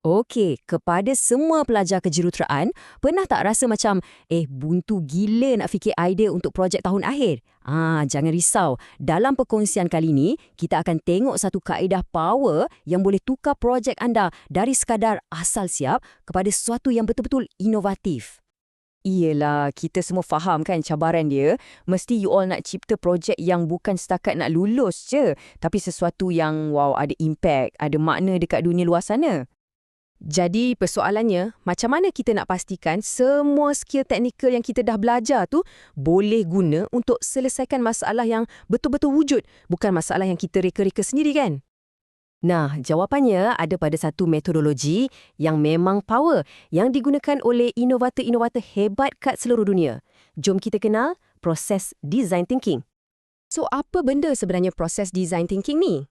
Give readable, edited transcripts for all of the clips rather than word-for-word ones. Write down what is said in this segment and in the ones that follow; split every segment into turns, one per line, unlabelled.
Okey, kepada semua pelajar kejuruteraan, pernah tak rasa macam, buntu gila nak fikir idea untuk projek tahun akhir? Jangan risau. Dalam perkongsian kali ini, kita akan tengok satu kaedah power yang boleh tukar projek anda dari sekadar asal siap kepada sesuatu yang betul-betul inovatif.
Iyalah, kita semua faham kan cabaran dia. Mesti you all nak cipta projek yang bukan setakat nak lulus je, tapi sesuatu yang ada impact, ada makna dekat dunia luar sana.
Jadi persoalannya, macam mana kita nak pastikan semua skill teknikal yang kita dah belajar tu boleh guna untuk selesaikan masalah yang betul-betul wujud, bukan masalah yang kita reka-reka sendiri kan?
Nah, jawapannya ada pada satu metodologi yang memang power, yang digunakan oleh inovator-inovator hebat kat seluruh dunia. Jom kita kenal proses design thinking.
So, apa benda sebenarnya proses design thinking ni?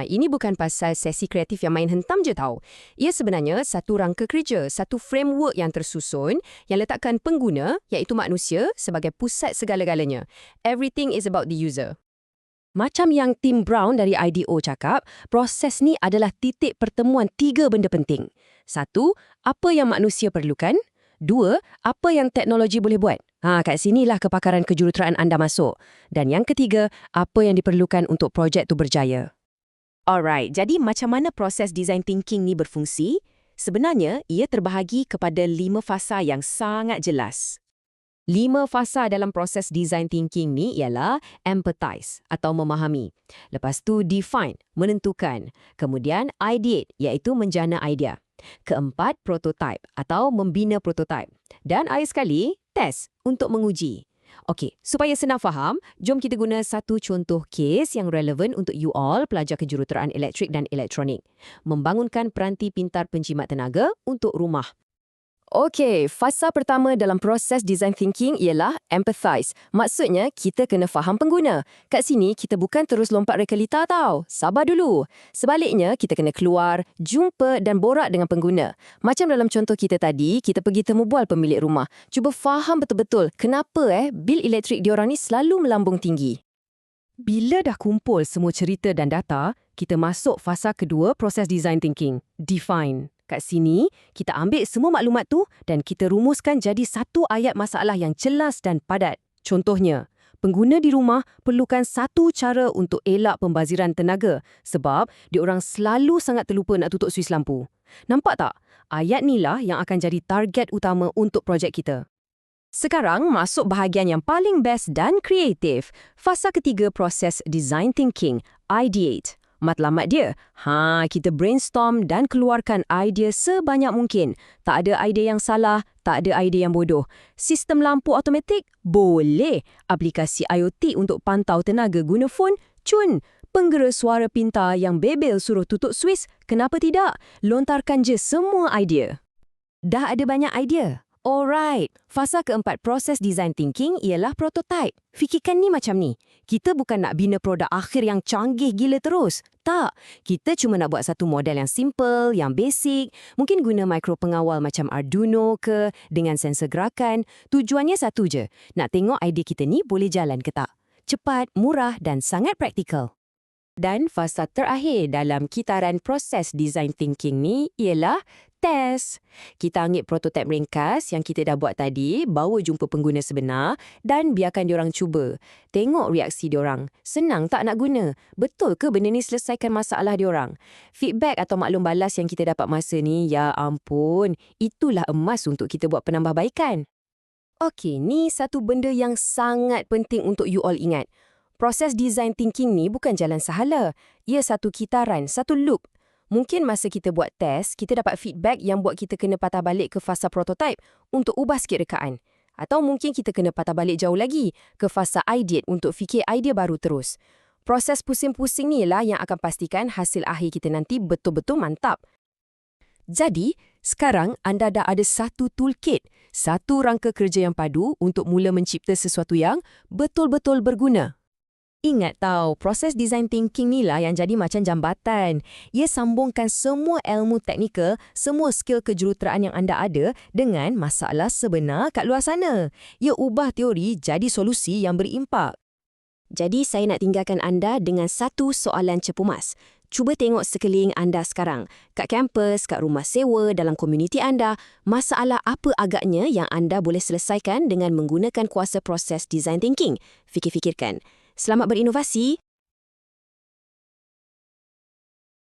Ini bukan pasal sesi kreatif yang main hentam je tau. Ia sebenarnya satu rangka kerja, satu framework yang tersusun yang letakkan pengguna, iaitu manusia, sebagai pusat segala-galanya. Everything is about the user.
Macam yang Tim Brown dari IDEO cakap, proses ni adalah titik pertemuan 3 benda penting. 1, apa yang manusia perlukan. 2, apa yang teknologi boleh buat. Kat sinilah kepakaran kejuruteraan anda masuk. Dan yang ketiga, apa yang diperlukan untuk projek tu berjaya.
Alright, jadi macam mana proses design thinking ni berfungsi? Sebenarnya, ia terbahagi kepada 5 fasa yang sangat jelas. 5 fasa dalam proses design thinking ni ialah empathize atau memahami. Lepas tu define, menentukan. Kemudian ideate, iaitu menjana idea. Keempat, prototype atau membina prototype. Dan akhir sekali, test untuk menguji. Okey, supaya senang faham, jom kita guna satu contoh kes yang relevan untuk you all pelajar kejuruteraan elektrik dan elektronik. Membangunkan peranti pintar penjimat tenaga untuk rumah.
Okey, fasa pertama dalam proses design thinking ialah empathize. Maksudnya, kita kena faham pengguna. Kat sini, kita bukan terus lompat rekalita tau. Sabar dulu. Sebaliknya, kita kena keluar, jumpa dan borak dengan pengguna. Macam dalam contoh kita tadi, kita pergi temu bual pemilik rumah. Cuba faham betul-betul kenapa bil elektrik diorang ni selalu melambung tinggi.
Bila dah kumpul semua cerita dan data, kita masuk fasa kedua proses design thinking, define. Kat sini, kita ambil semua maklumat tu dan kita rumuskan jadi satu ayat masalah yang jelas dan padat. Contohnya, pengguna di rumah perlukan satu cara untuk elak pembaziran tenaga sebab diorang selalu sangat terlupa nak tutup suis lampu. Nampak tak? Ayat inilah yang akan jadi target utama untuk projek kita. Sekarang masuk bahagian yang paling best dan kreatif. Fasa ketiga proses design thinking, ideate. Matlamat dia, kita brainstorm dan keluarkan idea sebanyak mungkin. Tak ada idea yang salah, tak ada idea yang bodoh. Sistem lampu automatik? Boleh. Aplikasi IoT untuk pantau tenaga guna phone? Cun. Penggera suara pintar yang bebel suruh tutup suis? Kenapa tidak? Lontarkan je semua idea. Dah ada banyak idea? Alright, fasa keempat proses design thinking ialah prototype. Fikirkan ni macam ni. Kita bukan nak bina produk akhir yang canggih gila terus. Tak, kita cuma nak buat satu model yang simple, yang basic. Mungkin guna mikro pengawal macam Arduino ke, dengan sensor gerakan. Tujuannya satu je, nak tengok idea kita ni boleh jalan ke tak. Cepat, murah dan sangat praktikal. Dan fasa terakhir dalam kitaran proses design thinking ni ialah test. Kita ambil prototype ringkas yang kita dah buat tadi, bawa jumpa pengguna sebenar dan biarkan diorang cuba. Tengok reaksi diorang. Senang tak nak guna? Betul ke benda ni selesaikan masalah diorang? Feedback atau maklum balas yang kita dapat masa ni, ya ampun, itulah emas untuk kita buat penambahbaikan. Okey, ni satu benda yang sangat penting untuk you all ingat. Proses design thinking ni bukan jalan sahala. Ia satu kitaran, satu loop. Mungkin masa kita buat test, kita dapat feedback yang buat kita kena patah balik ke fasa prototype untuk ubah sikit rekaan. Atau mungkin kita kena patah balik jauh lagi ke fasa ideate untuk fikir idea baru terus. Proses pusing-pusing ni lah yang akan pastikan hasil akhir kita nanti betul-betul mantap. Jadi, sekarang anda dah ada satu toolkit, satu rangka kerja yang padu untuk mula mencipta sesuatu yang betul-betul berguna. Ingat tau, proses design thinking ni lah yang jadi macam jambatan. Ia sambungkan semua ilmu teknikal, semua skill kejuruteraan yang anda ada dengan masalah sebenar kat luar sana. Ia ubah teori jadi solusi yang berimpak. Jadi saya nak tinggalkan anda dengan satu soalan cepumas.
Cuba tengok sekeliling anda sekarang. Kat kampus, kat rumah sewa, dalam komuniti anda, masalah apa agaknya yang anda boleh selesaikan dengan menggunakan kuasa proses design thinking? Fikir-fikirkan. Selamat berinovasi.